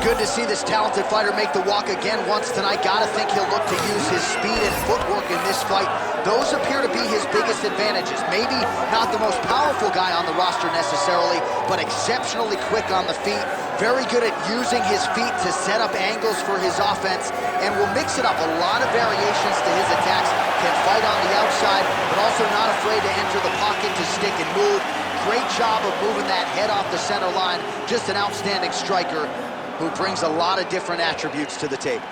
good to see this talented fighter make the walk again once tonight. Gotta think he'll look to use his speed and footwork in this fight. Those appear to be his biggest advantages. Maybe not the most powerful guy on the roster necessarily, but exceptionally quick on the feet. Very good at using his feet to set up angles for his offense, and will mix it up. A lot of variations to his attacks. Can fight on the outside, but also not afraid to enter the pocket to stick and move. Great job of moving that head off the center line. Just an outstanding striker who brings a lot of different attributes to the table.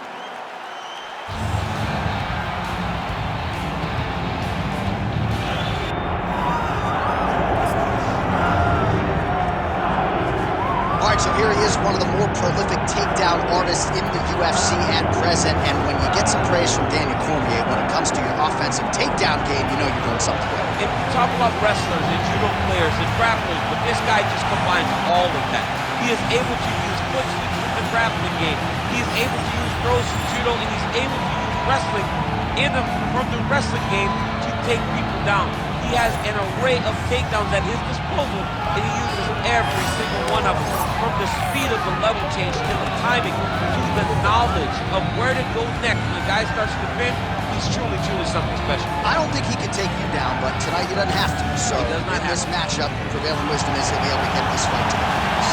So here he is, one of the more prolific takedown artists in the UFC at present. And when you get some praise from Daniel Cormier, when it comes to your offensive takedown game, you know you're doing something right. If you talk about wrestlers and judo players and grapplers, but this guy just combines all of that. He is able to use foot sweeps from the grappling game. He is able to use throws from judo, and he's able to use wrestling from the wrestling game to take people down. He has an array of takedowns at his disposal, and he uses every single one of them. From the speed of the level change to the timing to the knowledge of where to go next when the guy starts to defend, he's truly, truly something special. I don't think he can take you down, but tonight he doesn't have to. So in this matchup, prevailing wisdom is he'll be able to get this fight to the finish.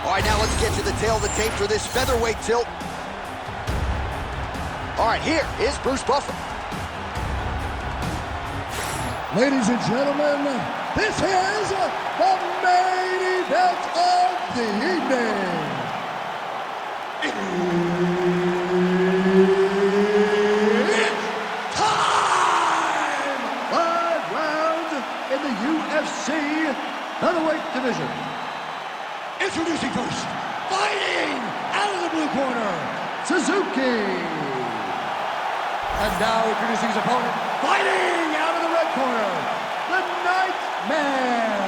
All right, now let's get to the tail of the tape for this featherweight tilt. All right, here is Bruce Buffer. Ladies and gentlemen, this is the main event of the evening. It's time! 5 rounds in the UFC featherweight division. Introducing first, fighting out of the blue corner, Suzuki. And now introducing his opponent, fighting out of the red corner, the Nightmare.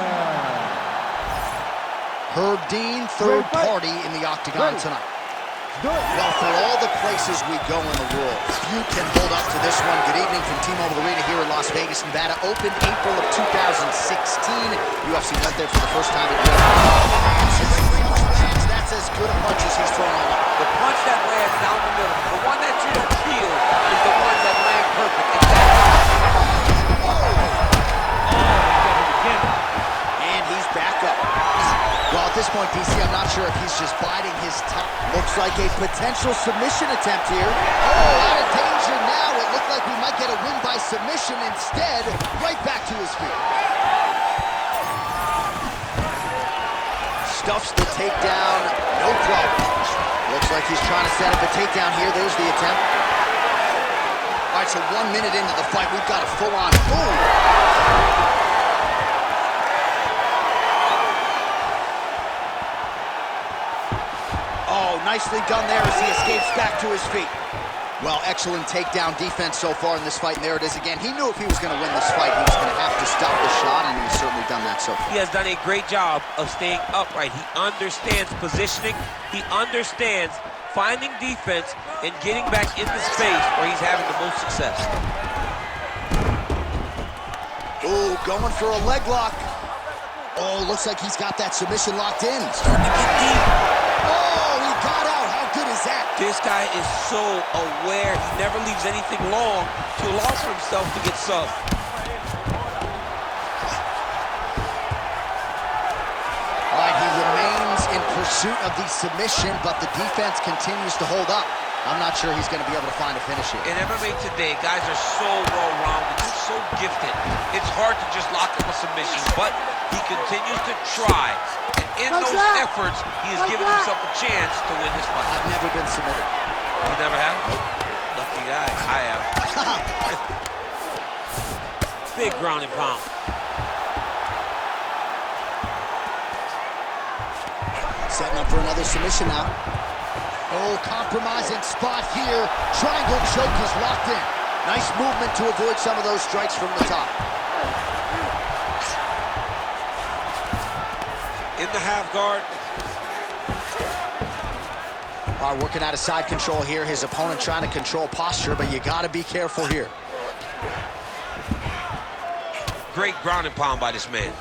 Herb Dean, third party in the octagon tonight. Well, for all the places we go in the world, few can hold up to this one. Good evening from T-Mobile Arena here in Las Vegas, Nevada. Opened April of 2016. UFC went there for the first time in That's as good a punch as he's thrown all night. The punch that lands down the middle, the one that you don't feel, is the one that lands perfect. And and he's back up. Well, at this point, DC, I'm not sure if he's just biding his time. Looks like a potential submission attempt here. Oh, out of danger now. It looked like we might get a win by submission. Instead, right back to his feet. Stuffs the takedown, no problem. Looks like he's trying to set up a takedown here. There's the attempt. All right, so 1 minute into the fight, we've got a full-on boom. Oh, nicely done there as he escapes back to his feet. Well, excellent takedown defense so far in this fight, and there it is again. He knew if he was going to win this fight, he was going to have to stop the shot, and he's certainly done that so far. He has done a great job of staying upright. He understands positioning. He understands finding defense and getting back into space where he's having the most success. Oh, going for a leg lock. Oh, looks like he's got that submission locked in. Starting to get deep. Oh, he got out. How good is that? This guy is so aware. He never leaves anything long to allow for himself to get subbed. All right, he remains in pursuit of the submission, but the defense continues to hold up. I'm not sure he's going to be able to find a finish here. In MMA today, guys are so well-rounded, they're so gifted. It's hard to just lock up a submission, but he continues to try. And in those efforts, he has given himself a chance to win this fight. I've never been submitted. You never have? Nope. Lucky guy. I have. Big ground and pound. Setting up for another submission now. Oh, compromising spot here. Triangle choke is locked in. Nice movement to avoid some of those strikes from the top. In the half guard. All right, working out of side control here. His opponent trying to control posture, but you got to be careful here. Great ground and pound by this man.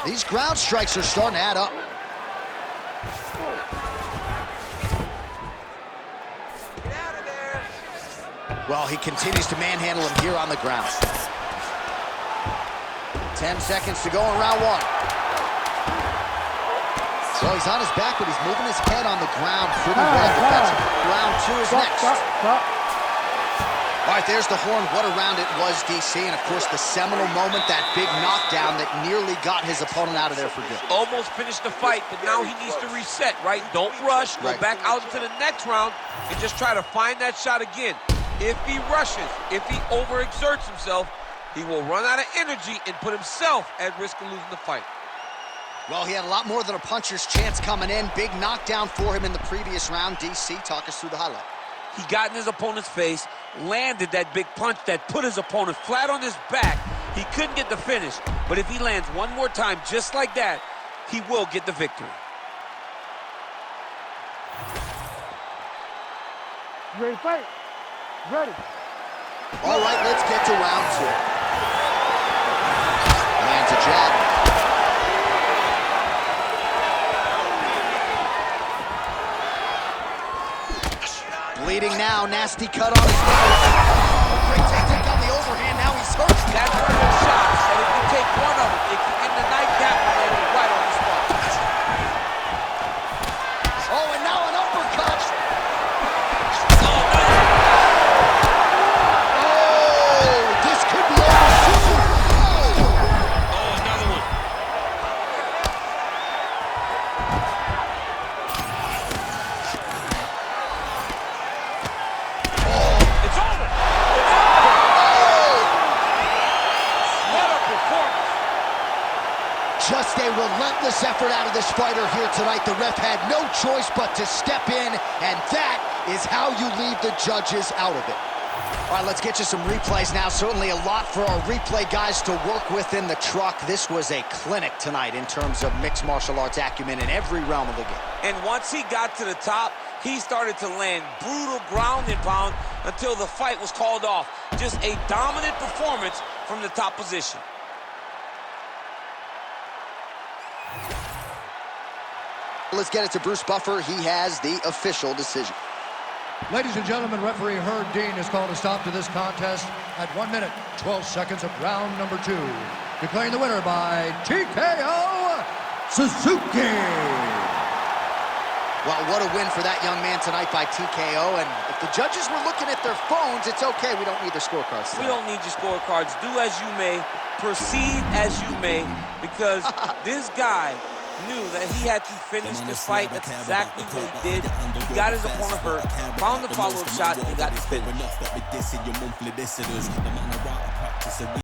These ground strikes are starting to add up. Well, he continues to manhandle him here on the ground. 10 seconds to go in round one. So he's on his back, but he's moving his head on the ground pretty well defensively. Round two is next. All right, there's the horn. What a round it was, DC. And, of course, the seminal moment, that big knockdown that nearly got his opponent out of there for good. Almost finished the fight, but now he needs to reset, right? Don't rush. Go back out into the next round and just try to find that shot again. If he rushes, if he overexerts himself, he will run out of energy and put himself at risk of losing the fight. Well, he had a lot more than a puncher's chance coming in. Big knockdown for him in the previous round. DC, talk us through the highlight. He got in his opponent's face, landed that big punch that put his opponent flat on his back. He couldn't get the finish, but if he lands one more time just like that, he will get the victory. Ready to fight? Ready. All right, let's get to round two. Lands a jab. Bleeding now, nasty cut on his nose. Great technique on the overhand, now he's hurt. That's one of those shots that if you take one of them, it can end the night gap and land it right on the spot. Oh, and now an uppercut. Oh, this could be over soon. Oh, another one. It's over. It's over. What a performance. Just a relentless effort out of this fighter here tonight. The ref had no choice but to step in, and that is how you leave the judges out of it. All right, let's get you some replays now. Certainly a lot for our replay guys to work with in the truck. This was a clinic tonight in terms of mixed martial arts acumen in every realm of the game. And once he got to the top, he started to land brutal ground and pound until the fight was called off. Just a dominant performance from the top position. Let's get it to Bruce Buffer. He has the official decision. Ladies and gentlemen, referee Herb Dean has called a stop to this contest at 1 minute, 12 seconds of round number 2. Declaring the winner by TKO, Suzuki. Well, what a win for that young man tonight by TKO. And if the judges were looking at their phones, it's okay. We don't need their scorecards today. We don't need your scorecards. Do as you may, proceed as you may, because this guy knew that he had to finish this fight. That's exactly what he did. He got his opponent hurt, found the follow-up shot, and got the finish.